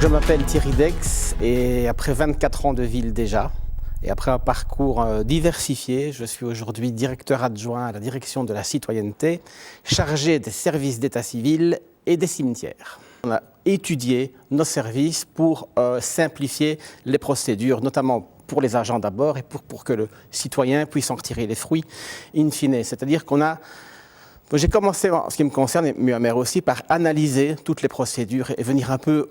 Je m'appelle Thierry Dex et après 24 ans de ville déjà, et après un parcours diversifié, je suis aujourd'hui directeur adjoint à la direction de la citoyenneté, chargé des services d'état civil et des cimetières. On a étudié nos services pour simplifier les procédures, notamment pour les agents d'abord et pour que le citoyen puisse en retirer les fruits in fine. C'est-à-dire qu'on a... J'ai commencé, en ce qui me concerne, et mieux à mer aussi, par analyser toutes les procédures et venir un peu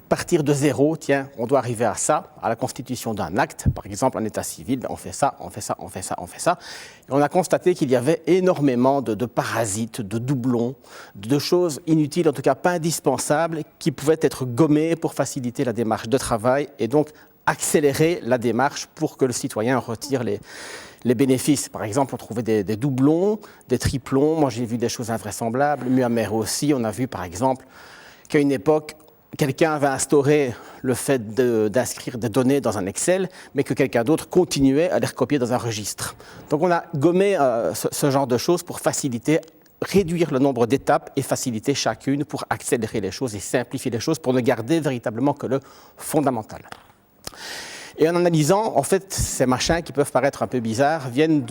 partir de zéro. Tiens, on doit arriver à ça, à la constitution d'un acte, par exemple en état civil, on fait ça, on fait ça, on fait ça, on fait ça. Et on a constaté qu'il y avait énormément de parasites, de doublons, de choses inutiles, en tout cas pas indispensables, qui pouvaient être gommées pour faciliter la démarche de travail et donc accélérer la démarche pour que le citoyen retire les bénéfices. Par exemple, on trouvait des doublons, des triplons. Moi, j'ai vu des choses invraisemblables. Mieux à mer aussi, on a vu, par exemple, qu'à une époque, quelqu'un avait instauré le fait d'inscrire des données dans un Excel, mais que quelqu'un d'autre continuait à les recopier dans un registre. Donc, on a gommé ce genre de choses pour faciliter, réduire le nombre d'étapes et faciliter chacune pour accélérer les choses et simplifier les choses pour ne garder véritablement que le fondamental. Et en analysant, en fait, ces machins qui peuvent paraître un peu bizarres viennent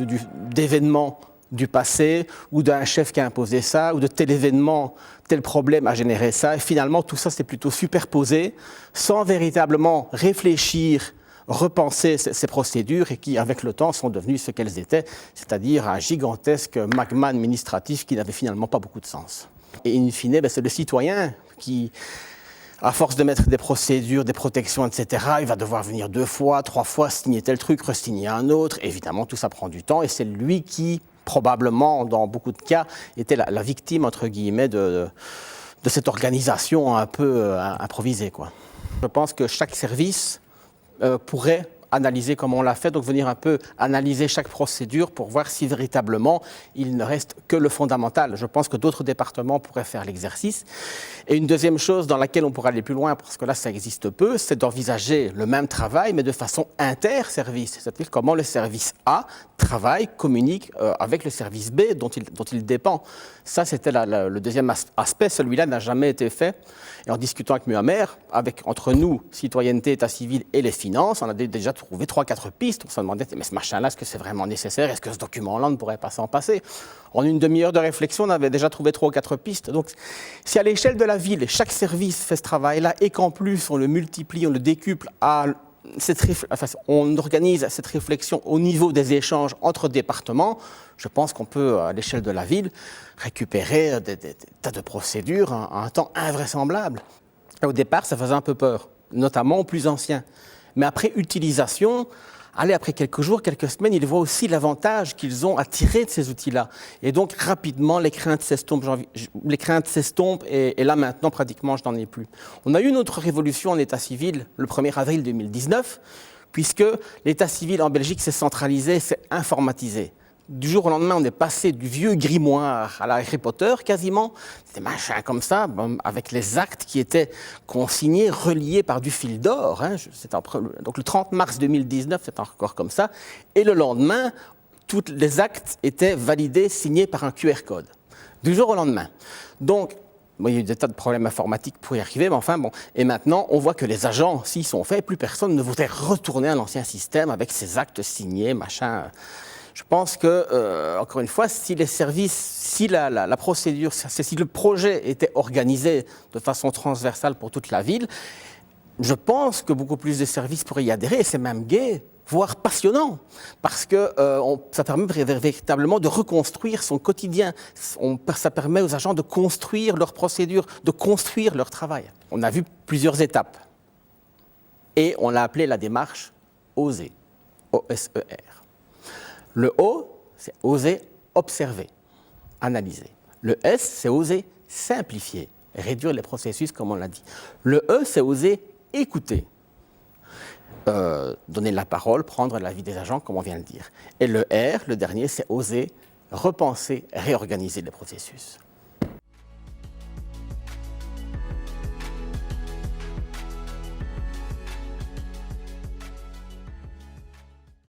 d'événements du passé ou d'un chef qui a imposé ça ou de tel événement, tel problème a généré ça. Et finalement, tout ça s'est plutôt superposé sans véritablement réfléchir, repenser ces procédures et qui, avec le temps, sont devenues ce qu'elles étaient, c'est-à-dire un gigantesque magma administratif qui n'avait finalement pas beaucoup de sens. Et in fine, c'est le citoyen qui... À force de mettre des procédures, des protections, etc., il va devoir venir 2 fois, 3 fois, signer tel truc, re-signer un autre. Évidemment, tout ça prend du temps et c'est lui qui, probablement, dans beaucoup de cas, était la victime, entre guillemets, de cette organisation un peu improvisée, quoi. Je pense que chaque service pourrait analyser comme on l'a fait, donc venir un peu analyser chaque procédure pour voir si véritablement il ne reste que le fondamental. Je pense que d'autres départements pourraient faire l'exercice. Et une deuxième chose dans laquelle on pourrait aller plus loin, parce que là ça existe peu, c'est d'envisager le même travail, mais de façon inter-service. C'est-à-dire comment le service A travaille, communique avec le service B dont il dépend. Ça, c'était le deuxième aspect. Celui-là n'a jamais été fait. Et en discutant avec mieux à mer, entre nous, citoyenneté, état civil et les finances, on a déjà trouvé 3-4 pistes. On se demandait, mais ce machin-là, est-ce que c'est vraiment nécessaire? Est-ce que ce document-là ne pourrait pas s'en passer? En une demi-heure de réflexion, on avait déjà trouvé 3 ou 4 pistes. Donc, si à l'échelle de la ville, chaque service fait ce travail-là et qu'en plus, on le multiplie, on le décuple on organise cette réflexion au niveau des échanges entre départements, je pense qu'on peut, à l'échelle de la ville, récupérer des tas de procédures en un temps invraisemblable. Et au départ, ça faisait un peu peur, notamment aux plus anciens. Mais après utilisation, après quelques jours, quelques semaines, ils voient aussi l'avantage qu'ils ont à tirer de ces outils-là. Et donc, rapidement, les craintes s'estompent. Et là, maintenant, pratiquement, je n'en ai plus. On a eu une autre révolution en état civil le 1er avril 2019, puisque l'état civil en Belgique s'est centralisé, s'est informatisé. Du jour au lendemain, on est passé du vieux grimoire à la Harry Potter, quasiment. Des machins comme ça, avec les actes qui étaient consignés, reliés par du fil d'or. Donc le 30 mars 2019, c'est encore comme ça. Et le lendemain, tous les actes étaient validés, signés par un QR code. Du jour au lendemain. Donc, il y a eu des tas de problèmes informatiques pour y arriver, mais enfin bon. Et maintenant, on voit que les agents, s'ils sont faits, plus personne ne voudrait retourner à l'ancien système avec ces actes signés, machin. Je pense que, encore une fois, si les services, si la procédure, si le projet était organisé de façon transversale pour toute la ville, je pense que beaucoup plus de services pourraient y adhérer, et c'est même gai, voire passionnant, parce que ça permet véritablement de reconstruire son quotidien. Ça permet aux agents de construire leurs procédures, de construire leur travail. On a vu plusieurs étapes, et on l'a appelé la démarche OSER, O-S-E-R. Le O, c'est oser observer, analyser. Le S, c'est oser simplifier, réduire les processus, comme on l'a dit. Le E, c'est oser écouter, donner la parole, prendre l'avis des agents, comme on vient de le dire. Et le R, le dernier, c'est oser repenser, réorganiser les processus.